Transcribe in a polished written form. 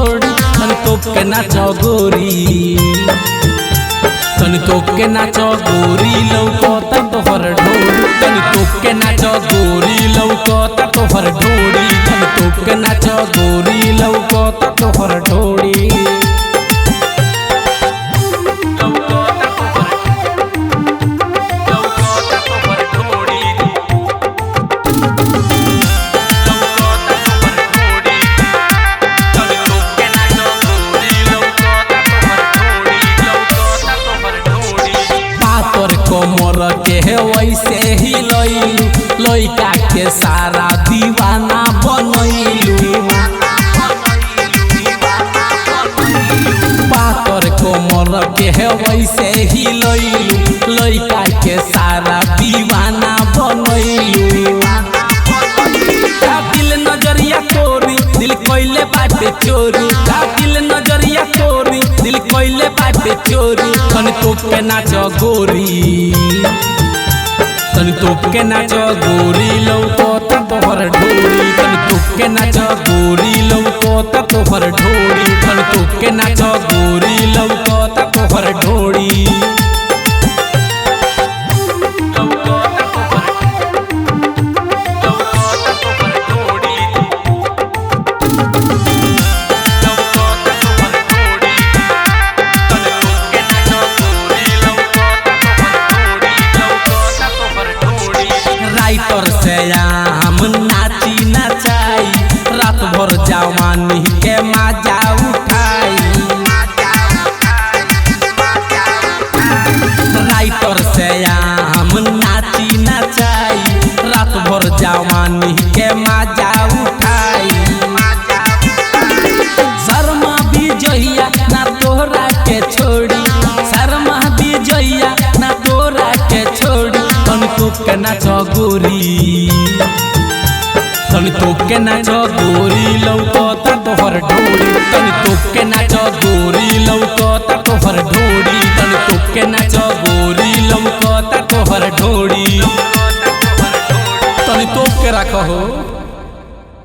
ढोड़ी तन तोप के नाचो गोरी तन तोप के नाचो गोरी लौकता तोहर ढोड़ी तन तोप के नाचो गोरी लौकता तोहर ढोड़ी तन तोप के नाचो गोरी लौकता तोहर ढोड़ी कमर के वैसे ही लइलू लइका के सारा दीवाना बनैलू पातर कमर के वैसे ही लइलू लइका के सारा दीवाना बनैलू दिल नजरिया तोरी दिल कोइले बाटे चोरी दिल नजरिया तोरी दिल कोइले बाटे चोरी तन तोप के नाचो गोरी तन तोप के नाचो गोरी लौकता तोहर ढोड़ी तन तोप के नाचो गोरी लौकता तोहर ढोड़ी तन तोप के नाचो गोरी लौकता तोहर ढोड़ी राइटर से आम नाची नचाई रात भर जवानी के मजा उठाई राइटर से आम नाची नचाई रात भर जवानी के मजा उठाई शर्मा भी जइया ना तोहरा के छोड़ी शर्मा भी जइया ना तोहरा के छोड़ी तन तोप के नाचो गोरी तन तोप के नाचो गोरी लौकता तोहर ढोड़ी तन तोप के नाचो गोरी लौकता तोहर ढोड़ी तन तोप के नाचो